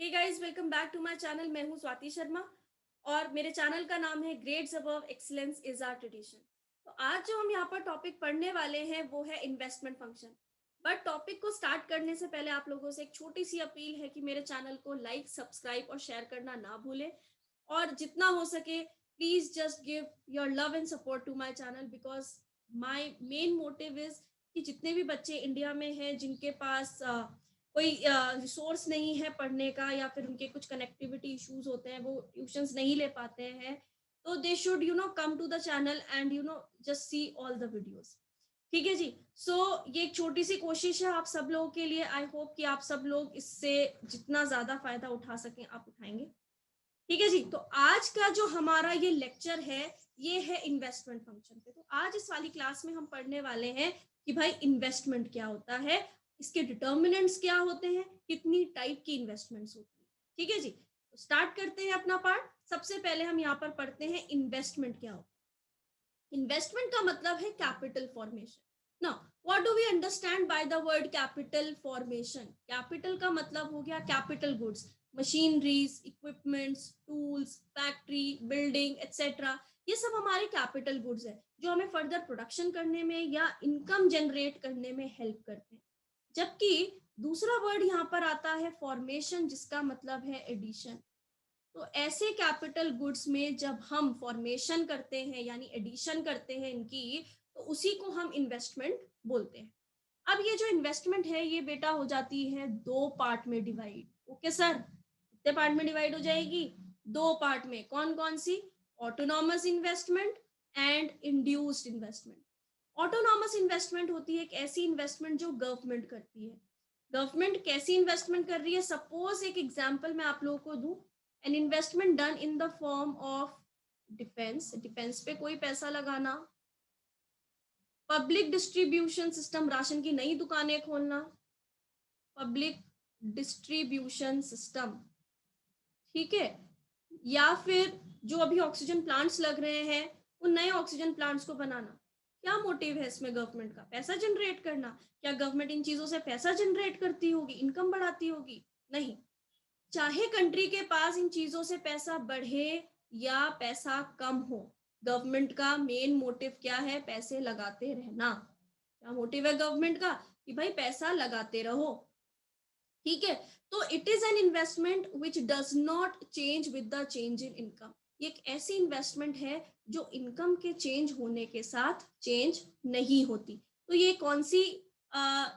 Hey guys, welcome back to my channel. मैं हूं स्वाति शर्मा और मेरे चैनल का नाम है grades above excellence is our tradition. तो आज जो हम यहाँ पर टॉपिक पढ़ने वाले हैं वो है इन्वेस्टमेंट फंक्शन। बट टॉपिक को स्टार्ट करने से पहले आप लोगों से एक छोटी सी अपील है कि मेरे चैनल को लाइक, सब्सक्राइब और शेयर करना ना भूलें। और जितना हो सके please just give your love and support to my channel, because my main motive is कि जितने भी बच्चे इंडिया में हैं जिनके पास कोई रिसोर्स नहीं है पढ़ने का, या फिर उनके कुछ कनेक्टिविटी इश्यूज होते हैं, वो ट्यूशंस नहीं ले पाते हैं, तो they should come to the channel and just see all the videos. ठीक है जी। ये एक छोटी सी कोशिश है आप सब लोगों के लिए। आई होप कि आप सब लोग इससे जितना ज्यादा फायदा उठा सकें आप उठाएंगे। ठीक है जी। तो आज का जो हमारा ये लेक्चर है ये है इन्वेस्टमेंट फंक्शन पे। तो आज इस वाली क्लास में हम पढ़ने वाले हैं कि भाई इन्वेस्टमेंट क्या होता है, इसके डिटर्मिनेंट्स क्या होते हैं, कितनी टाइप की इन्वेस्टमेंट्स होती है। ठीक है जी। तो स्टार्ट करते हैं अपना पार्ट। सबसे पहले हम यहाँ पर पढ़ते हैं इन्वेस्टमेंट क्या होता है। इन्वेस्टमेंट का मतलब है capital formation. Now what do we understand by the word capital formation? Capital का मतलब हो गया capital goods, machineries, equipments, tools, factory, building etcetera. ये सब हमारे कैपिटल गुड्स है जो हमें फर्दर प्रोडक्शन करने में या इनकम जनरेट करने में हेल्प करते हैं। जबकि दूसरा वर्ड यहाँ पर आता है फॉर्मेशन, जिसका मतलब है एडिशन। तो ऐसे कैपिटल गुड्स में जब हम फॉर्मेशन करते हैं यानी एडिशन करते हैं इनकी, तो उसी को हम इन्वेस्टमेंट बोलते हैं। अब ये जो इन्वेस्टमेंट है ये बेटा हो जाती है दो पार्ट में डिवाइड। ओके सर, कितने पार्ट में डिवाइड हो जाएगी? दो पार्ट में। कौन कौन सी? Autonomous investment and induced investment. Autonomous investment होती है एक ऐसी इन्वेस्टमेंट जो गवर्नमेंट करती है। गवर्नमेंट कैसी इन्वेस्टमेंट कर रही है? सपोज एक एग्जांपल मैं आप लोगों को दूं, an investment done in the form of defence. Defence पे कोई पैसा लगाना, पब्लिक डिस्ट्रीब्यूशन सिस्टम, राशन की नई दुकानें खोलना, पब्लिक डिस्ट्रीब्यूशन सिस्टम, ठीक है, या फिर जो अभी ऑक्सीजन प्लांट्स लग रहे हैं उन नए ऑक्सीजन प्लांट्स को बनाना। क्या मोटिव है इसमें गवर्नमेंट का? पैसा जनरेट करना। क्या गवर्नमेंट इन चीजों से पैसा जनरेट करती होगी, इनकम बढ़ाती होगी? नहीं। चाहे कंट्री के पास इन चीजों से पैसा बढ़े या पैसा कम हो, गवर्नमेंट का मेन मोटिव क्या है? पैसे लगाते रहना। क्या मोटिव है गवर्नमेंट का? कि भाई पैसा लगाते रहो। ठीक है। तो it is an investment which does not change with the change in income. ये एक ऐसी इन्वेस्टमेंट है जो इनकम के चेंज होने के साथ चेंज नहीं होती। तो ये कौन सी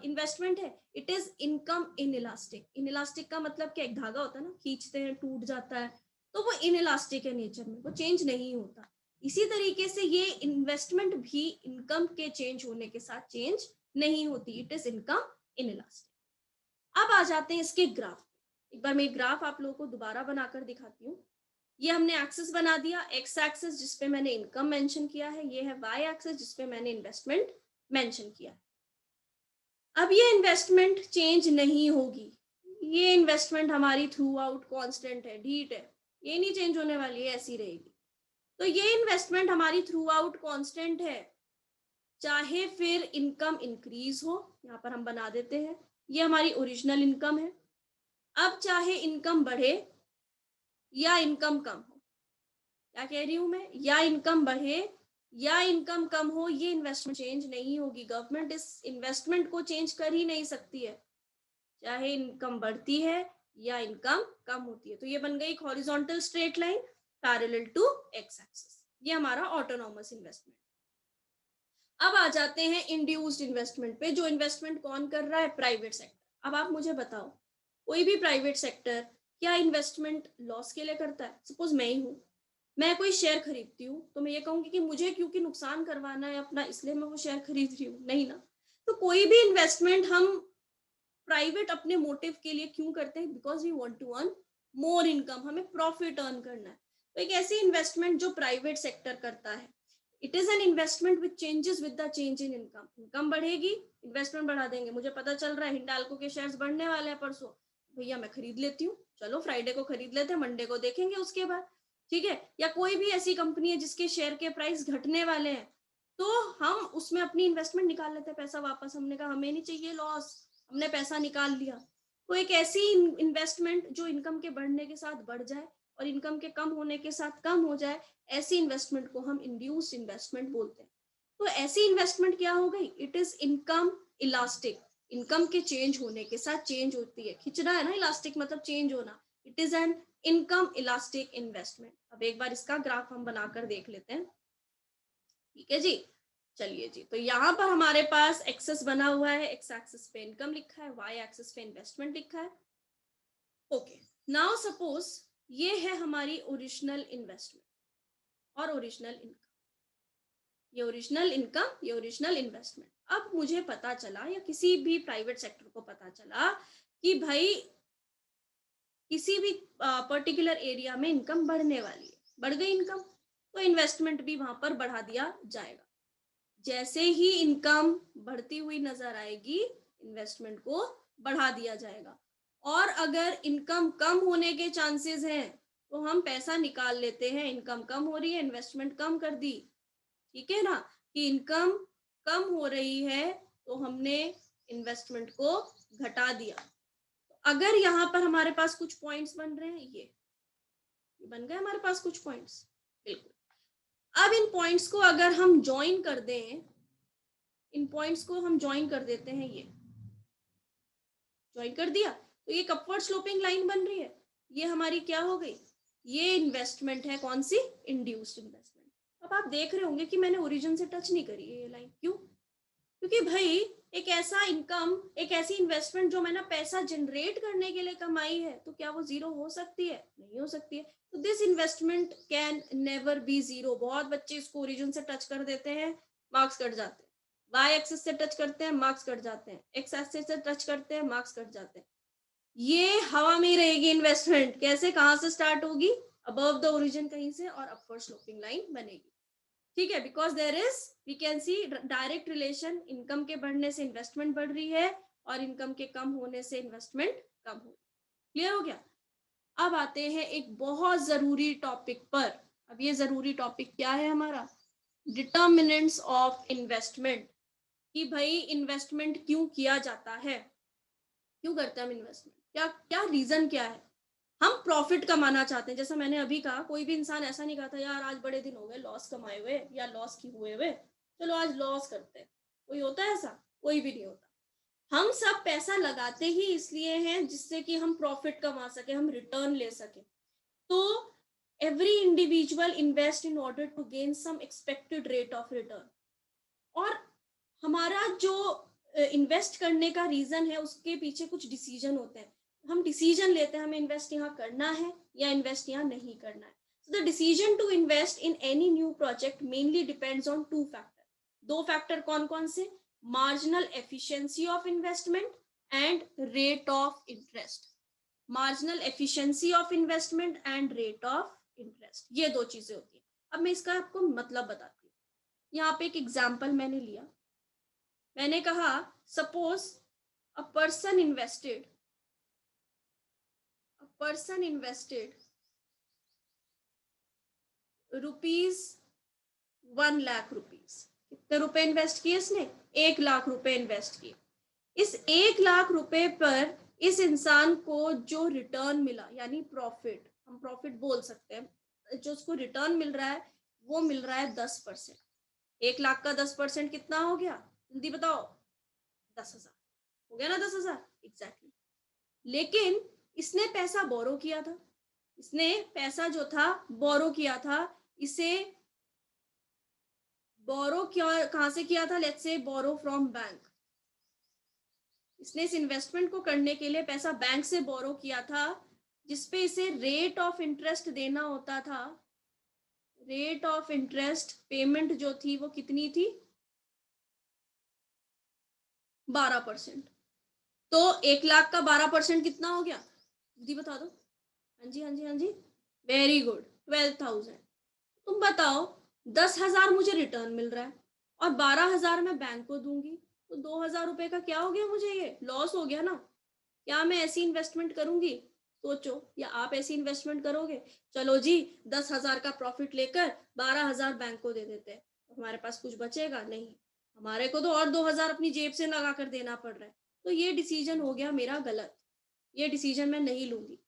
इन्वेस्टमेंट है? It is income in elastic. In elastic का मतलब क्या? एक धागा होता है ना, खींचते हैं टूट जाता है, तो वो इन इलास्टिक है नेचर में, वो चेंज नहीं होता। इसी तरीके से ये इन्वेस्टमेंट भी इनकम के चेंज होने के साथ चेंज नहीं होती। It is income in elastic. अब आ जाते हैं इसके ग्राफ। एक बार मैं ग्राफ आप लोगों को दोबारा बनाकर दिखाती हूँ। ये हमने एक्सिस बना दिया, एक्स एक्सिस जिसपे मैंने इनकम मेंशन किया है, ये है वाई एक्सिस जिसपे मैंने इन्वेस्टमेंट मेंशन किया है। अब ये इन्वेस्टमेंट चेंज नहीं होगी। ये इन्वेस्टमेंट हमारी थ्रू आउट कॉन्स्टेंट है, ढीट है, ये नहीं चेंज होने वाली है, ऐसी रहेगी। तो ये इन्वेस्टमेंट हमारी थ्रू आउट कॉन्स्टेंट है, चाहे फिर इनकम इंक्रीज हो। यहाँ पर हम बना देते हैं, ये हमारी ओरिजिनल इनकम है। अब चाहे इनकम बढ़े या इनकम कम हो, क्या कह रही हूं मैं? या इनकम बढ़े या इनकम कम हो, ये इन्वेस्टमेंट चेंज नहीं होगी। गवर्नमेंट इस इन्वेस्टमेंट को चेंज कर ही नहीं सकती है, चाहे इनकम बढ़ती है या इनकम कम होती है। तो ये बन गई एक horizontal straight line parallel to X axis. ये हमारा ऑटोनॉमस इन्वेस्टमेंट। अब आ जाते हैं इंड्यूस्ड इन्वेस्टमेंट पे। जो इन्वेस्टमेंट कौन कर रहा है? Private sector. अब आप मुझे बताओ, कोई भी प्राइवेट सेक्टर क्या इन्वेस्टमेंट लॉस के लिए करता है? सपोज मैं ही हूँ, मैं कोई शेयर खरीदती हूँ, तो मैं ये कहूंगी कि मुझे क्योंकि नुकसान करवाना है अपना, इसलिए मैं वो शेयर खरीद रही हूँ? नहीं ना। तो कोई भी इन्वेस्टमेंट हम प्राइवेट अपने मोटिव के लिए क्यों करते हैं? Because we want to earn more income, हमें प्रॉफिट अर्न करना है। तो एक ऐसी इन्वेस्टमेंट जो प्राइवेट सेक्टर करता है, it is an investment which changes with the change in income. Income बढ़ेगी, इन्वेस्टमेंट बढ़ा देंगे। मुझे पता चल रहा है हिंडाल्को के शेयर्स बढ़ने वाले हैं परसों, भैया मैं खरीद लेती हूँ, चलो फ्राइडे को खरीद लेते हैं, मंडे को देखेंगे उसके बाद। ठीक है। या कोई भी ऐसी कंपनी है जिसके शेयर के प्राइस घटने वाले हैं, तो हम उसमें अपनी इन्वेस्टमेंट निकाल लेते हैं, पैसा वापस। हमने कहा हमें नहीं चाहिए लॉस, हमने पैसा निकाल लिया। तो एक ऐसी इन्वेस्टमेंट जो इनकम के बढ़ने के साथ बढ़ जाए और इनकम के कम होने के साथ कम हो जाए, ऐसी इन्वेस्टमेंट को हम इंड्यूस्ड इन्वेस्टमेंट बोलते हैं। तो ऐसी इन्वेस्टमेंट क्या हो गई? It is income elastic, income के चेंज होने के साथ चेंज होती है, खिंचना है ना, इलास्टिक मतलब चेंज होना। It is an income elastic investment. अब एक बार इसका ग्राफ हम बनाकर देख लेते हैं, ठीक है जी। चलिए जी, तो यहाँ पर हमारे पास एक्सेस बना हुआ है, एक्स एक्सिस पे इनकम लिखा है, वाई एक्सिस पे इन्वेस्टमेंट लिखा है। ओके, नाउ सपोज ये है हमारी ओरिजिनल इन्वेस्टमेंट और ओरिजिनल इनकम, ये ओरिजिनल इनकम, ये ओरिजिनल इन्वेस्टमेंट। अब मुझे पता चला या किसी भी प्राइवेट सेक्टर को पता चला कि भाई किसी भी पर्टिकुलर एरिया में इनकम बढ़ने वाली है, बढ़ गई इनकम, तो इन्वेस्टमेंट भी वहां पर बढ़ा दिया जाएगा। जैसे ही इनकम बढ़ती हुई नजर आएगी, इन्वेस्टमेंट को बढ़ा दिया जाएगा। और अगर इनकम कम होने के चांसेस हैं तो हम पैसा निकाल लेते हैं, इनकम कम हो रही है, इन्वेस्टमेंट कम कर दी, ठीक है ना, कि इनकम कम हो रही है तो हमने इन्वेस्टमेंट को घटा दिया। तो अगर यहाँ पर हमारे पास कुछ पॉइंट्स बन रहे हैं, ये बन गए हमारे पास कुछ पॉइंट्स, बिल्कुल। अब इन पॉइंट्स को अगर हम ज्वाइन कर दें, इन पॉइंट्स को हम ज्वाइन कर देते हैं, ये ज्वाइन कर दिया तो ये अपवर्ड स्लोपिंग लाइन बन रही है। ये हमारी क्या हो गई? ये इन्वेस्टमेंट है, कौन सी? Induced investment. अब आप देख रहे होंगे कि मैंने ओरिजिन से टच नहीं करी है ये लाइन, क्यों? क्योंकि भाई एक ऐसा इनकम, एक ऐसी इन्वेस्टमेंट जो मैंने पैसा जनरेट करने के लिए कमाई है, तो क्या वो जीरो हो सकती है? नहीं हो सकती है। तो this investment can never be zero. बहुत बच्चे इसको ओरिजिन से टच कर देते हैं, मार्क्स कट जाते हैं। वाई एक्सिस से टच करते हैं, मार्क्स कट जाते हैं। एक्स एक्सिस से टच करते हैं, मार्क्स कट जाते हैं। ये हवा में ही रहेगी इन्वेस्टमेंट। कैसे, कहां से स्टार्ट होगी? अबव द ओरिजिन कहीं से, और अपवर्ड स्लोपिंग लाइन बनेगी, ठीक है। Because there is, we can see direct relation, income के बढ़ने से इन्वेस्टमेंट बढ़ रही है और इनकम के कम होने से इन्वेस्टमेंट कम हो रही है। क्लियर हो गया? अब आते हैं एक बहुत जरूरी टॉपिक पर। अब ये जरूरी टॉपिक क्या है हमारा? Determinants of investment. कि भाई इन्वेस्टमेंट क्यों किया जाता है, क्यों करते हैं हम इन्वेस्टमेंट, क्या क्या रीजन क्या है? हम प्रॉफिट कमाना चाहते हैं। जैसा मैंने अभी कहा, कोई भी इंसान ऐसा नहीं कहता यार आज बड़े दिन हो गए लॉस कमाए हुए या लॉस की हुए हुए, चलो आज लॉस करते हैं। कोई होता है ऐसा? कोई भी नहीं होता। हम सब पैसा लगाते ही इसलिए हैं जिससे कि हम प्रॉफिट कमा सके, हम रिटर्न ले सके। तो every individual invest in order to gain some expected rate of return. और हमारा जो इन्वेस्ट करने का रीजन है, उसके पीछे कुछ डिसीजन होते हैं। हम डिसीजन लेते हैं हमें इन्वेस्ट यहाँ करना है या इन्वेस्ट यहाँ नहीं करना है। So the decision to invest in any new project mainly depends on two factor. दो फैक्टर कौन कौन से? Marginal efficiency of investment and rate of interest. Marginal efficiency of investment and rate of interest, ये दो चीजें होती है। अब मैं इसका आपको मतलब बताती हूँ। यहाँ पे एक एग्जाम्पल मैंने लिया, मैंने कहा सपोज अ पर्सन इन्वेस्टेड ₹1,00,000। कितने रुपए इन्वेस्ट किए इसने? 1,00,000 रुपए इन्वेस्ट किए। इस 1,00,000 रुपए पर इस इंसान को जो रिटर्न मिला, यानी प्रॉफिट, हम प्रॉफिट बोल सकते हैं, जो उसको रिटर्न मिल रहा है वो मिल रहा है 10%। 1,00,000 का 10% कितना हो गया? जल्दी बताओ। 10,000 हो गया ना? 10,000 एग्जैक्टली। लेकिन इसने पैसा बोरो किया था, इसने पैसा जो था बोरो किया था। इसे बोरो क्या, कहां से किया था? Let's say borrow from bank. इसने इस इन्वेस्टमेंट को करने के लिए पैसा बैंक से बोरो किया था, जिसपे इसे रेट ऑफ इंटरेस्ट देना होता था। रेट ऑफ इंटरेस्ट पेमेंट जो थी वो कितनी थी? 12%। तो 1,00,000 का 12% कितना हो गया? जी बता दो। हाँ जी, हाँ जी, हाँ जी, वेरी गुड, 12,000। तुम बताओ, 10,000 मुझे रिटर्न मिल रहा है और 12,000 मैं बैंक को दूंगी, तो 2,000 रुपए का क्या हो गया? मुझे ये लॉस हो गया ना। क्या मैं ऐसी इन्वेस्टमेंट करूंगी? सोचो, या आप ऐसी इन्वेस्टमेंट करोगे? चलो जी, 10,000 का प्रॉफिट लेकर 12,000 बैंक को दे देते हैं, हमारे पास कुछ बचेगा नहीं, हमारे को तो और 2,000 अपनी जेब से लगा कर देना पड़ रहा है। तो ये डिसीजन हो गया मेरा गलत। ये डिसीजन मैं नहीं लूंगी।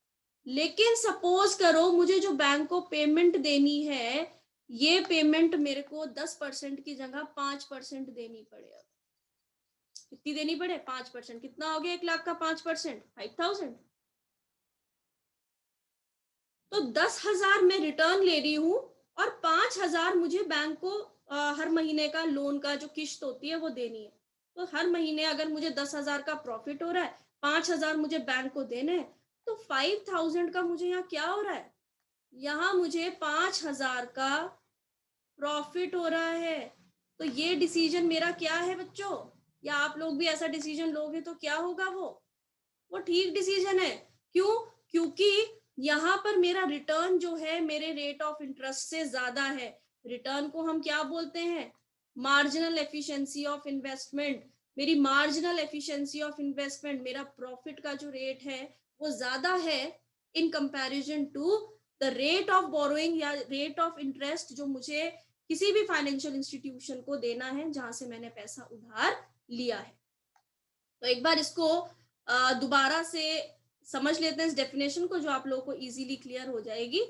लेकिन सपोज करो मुझे जो बैंक को पेमेंट देनी है, ये पेमेंट मेरे को 10% की जगह 5% देनी पड़े। कितनी देनी पड़े? 5%। कितना हो गया 1 लाख का 5%? 5,000। तो 10,000 मैं रिटर्न ले रही हूँ और 5,000 मुझे बैंक को हर महीने का लोन का जो किश्त होती है वो देनी है। तो हर महीने अगर मुझे 10,000 का प्रॉफिट हो रहा है, 5,000 मुझे बैंक को देने हैं, तो 5,000 का मुझे यहाँ क्या हो रहा है? यहाँ मुझे 5,000 का प्रॉफिट हो रहा है। तो ये डिसीजन मेरा क्या है बच्चों? या आप लोग भी ऐसा डिसीजन लोगे तो क्या होगा? वो ठीक डिसीजन है। क्यों? क्योंकि यहाँ पर मेरा रिटर्न जो है मेरे रेट ऑफ इंटरेस्ट से ज्यादा है। रिटर्न को हम क्या बोलते हैं? Marginal efficiency of investment. मेरी मार्जिनल एफिशिएंसी ऑफ इन्वेस्टमेंट, मेरा प्रॉफिट का जो रेट है वो ज्यादा है in comparison to the rate of borrowing या रेट ऑफ इंटरेस्ट जो मुझे किसी भी फाइनेंशियल इंस्टीट्यूशन को देना है जहां से मैंने पैसा उधार लिया है। तो एक बार इसको दोबारा से समझ लेते हैं इस डेफिनेशन को, जो आप लोगों को इजीली क्लियर हो जाएगी।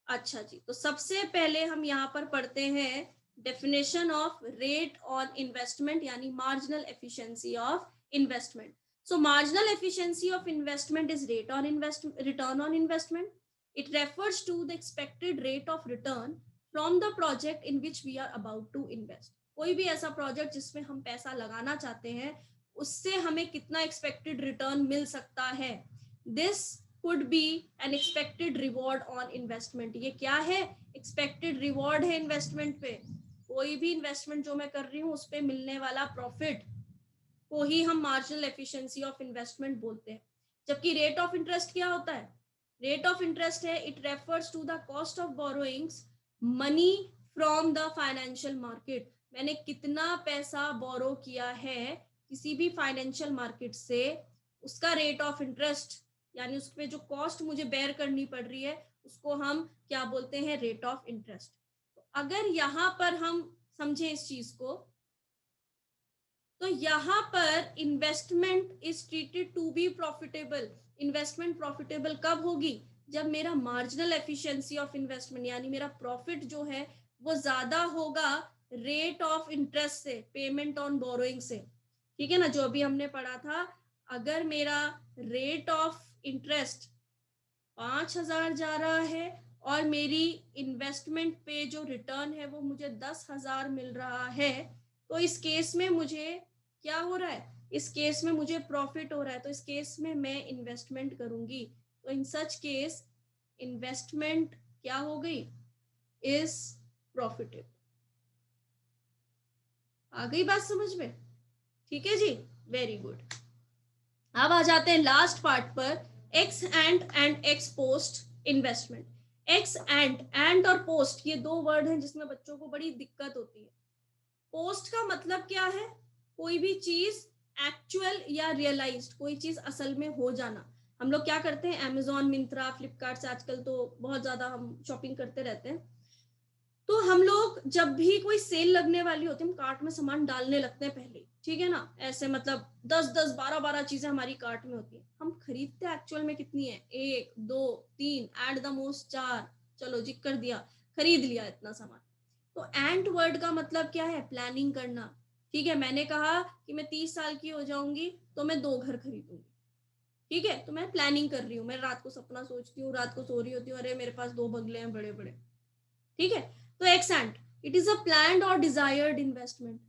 अच्छा जी, तो सबसे पहले हम यहाँ पर पढ़ते हैं definition of rate on investment, यानी marginal efficiency of investment. So marginal efficiency of investment is return on investment. It refers to the expected rate of return from the project in which we are about to invest. कोई भी ऐसा project जिसमें हम पैसा लगाना चाहते हैं, उससे हमें कितना एक्सपेक्टेड रिटर्न मिल सकता है। This could be an expected reward on investment. ये क्या है? एक्सपेक्टेड रिवॉर्ड है इन्वेस्टमेंट पे। कोई भी इन्वेस्टमेंट जो मैं कर रही हूँ उस पे मिलने वाला प्रॉफिट को ही हम मार्जिनल एफिशिएंसी ऑफ इन्वेस्टमेंट बोलते हैं। जबकि रेट ऑफ इंटरेस्ट क्या होता है? रेट ऑफ इंटरेस्ट है, it refers to the cost of borrowings money from the financial market. मैंने कितना पैसा बोरो किया है किसी भी फाइनेंशियल मार्केट से, उसका रेट ऑफ इंटरेस्ट यानी उस पे जो कॉस्ट मुझे बेयर करनी पड़ रही है उसको हम क्या बोलते हैं? Rate of interest. तो अगर यहाँ पर हम समझे इस चीज को, तो यहाँ पर investment is treated to be profitable. Investment profitable कब होगी? जब मेरा मार्जिनल एफिशिएंसी ऑफ इन्वेस्टमेंट यानी मेरा प्रॉफिट जो है वो ज्यादा होगा रेट ऑफ इंटरेस्ट से, पेमेंट ऑन बोरोइंग से। ठीक है ना, जो अभी हमने पढ़ा था, अगर मेरा रेट ऑफ इंटरेस्ट 5,000 जा रहा है और मेरी इन्वेस्टमेंट पे जो रिटर्न है वो मुझे 10,000 मिल रहा है, तो इस केस में मुझे क्या हो रहा है? इस केस में मुझे प्रॉफिट हो रहा है। तो इस केस में मैं इन्वेस्टमेंट करूंगी। तो इन सच केस इन्वेस्टमेंट क्या हो गई? Is profitable. आ गई बात समझ में? ठीक है जी, वेरी गुड। अब आ जाते हैं लास्ट पार्ट पर, x and x post investment. X and और पोस्ट, ये दो वर्ड हैं जिसमें बच्चों को बड़ी दिक्कत होती है। पोस्ट का मतलब क्या है? कोई भी चीज एक्चुअल या रियलाइज्ड, कोई चीज असल में हो जाना। हम लोग क्या करते हैं, अमेजोन, मिंत्रा, फ्लिपकार्ट से आजकल तो बहुत ज्यादा हम शॉपिंग करते रहते हैं। तो हम लोग जब भी कोई सेल लगने वाली होती है, हम कार्ट में सामान डालने लगते हैं पहले, ठीक है ना? ऐसे मतलब 10-10, 12-12 चीजें हमारी कार्ट में होती है। हम खरीदते एक्चुअल में कितनी है? 1, 2, 3, एट द मोस्ट 4। चलो जी, कर दिया, खरीद लिया इतना सामान। तो एंड वर्ड का मतलब क्या है? प्लानिंग करना। ठीक है, मैंने कहा कि मैं 30 साल की हो जाऊंगी तो मैं 2 घर खरीदूंगी। ठीक है, तो मैं प्लानिंग कर रही हूँ, मैं रात को सपना सोचती हूँ, रात को सो रही होती हूँ, अरे मेरे पास 2 बंगले हैं बड़े बड़े। ठीक है, तो accent, it is a planned और डिजायर्ड इन्वेस्टमेंट।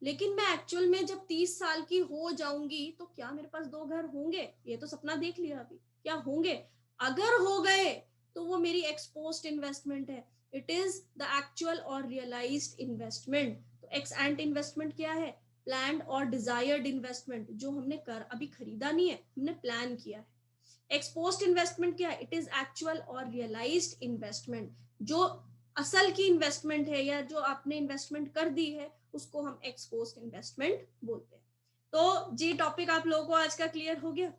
लेकिन मैं एक्चुअल में जब 30 साल की हो जाऊंगी तो क्या मेरे पास 2 घर होंगे? ये तो सपना देख लिया अभी, क्या होंगे? अगर हो गए तो वो मेरी एक्सपोज्ड इन्वेस्टमेंट है। इट इज द एक्चुअल और रियलाइज्ड इन्वेस्टमेंट। तो एक्स एंट इन्वेस्टमेंट क्या है? प्लान्ड और डिजायर्ड इन्वेस्टमेंट, जो हमने कर अभी खरीदा नहीं है, हमने प्लान किया है। एक्सपोज्ड इन्वेस्टमेंट क्या है? इट इज एक्चुअल और रियलाइज्ड इन्वेस्टमेंट, जो असल की इन्वेस्टमेंट है या जो आपने इन्वेस्टमेंट कर दी है उसको हम एक्सपोज्ड इन्वेस्टमेंट बोलते हैं। तो जी, टॉपिक आप लोगों को आज का क्लियर हो गया?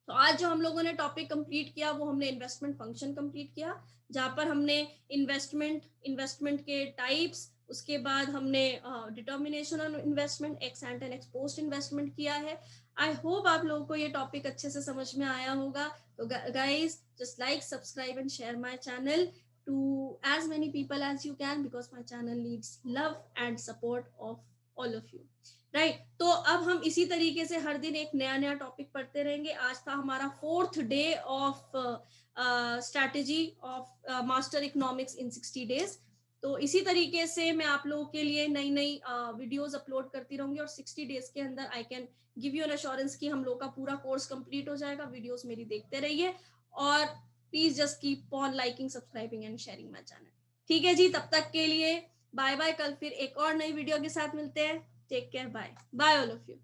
तो आज जो हम लोगों ने टॉपिक कंप्लीट किया वो हमने इन्वेस्टमेंट फंक्शन कंप्लीट किया, जहां पर हमने इन्वेस्टमेंट के टाइप्स, उसके बाद हमने determination of investment, x ant and x post investment किया है। आई होप आप लोगों को ये टॉपिक अच्छे से समझ में आया होगा. तो guys, just like, subscribe and share my channel to as many people as you can, because my channel needs love and support of all of you. Right तो अब हम इसी तरीके से हर दिन एक नया नया टॉपिक पढ़ते रहेंगे. आज था हमारा 4th day of strategy of master economics in 60 days. तो इसी तरीके से मैं आप लोगों के लिए नई नई वीडियोस अपलोड करती रहूंगी और 60 डेज के अंदर I can give you an assurance कि हम लोग का पूरा कोर्स कंप्लीट हो जाएगा. वीडियोस मेरी देखते रहिए और please just keep on liking, subscribing and sharing my channel. ठीक है जी, तब तक के लिए बाय बाय. कल फिर एक और नई वीडियो के साथ मिलते हैं. Take care, bye bye all of you.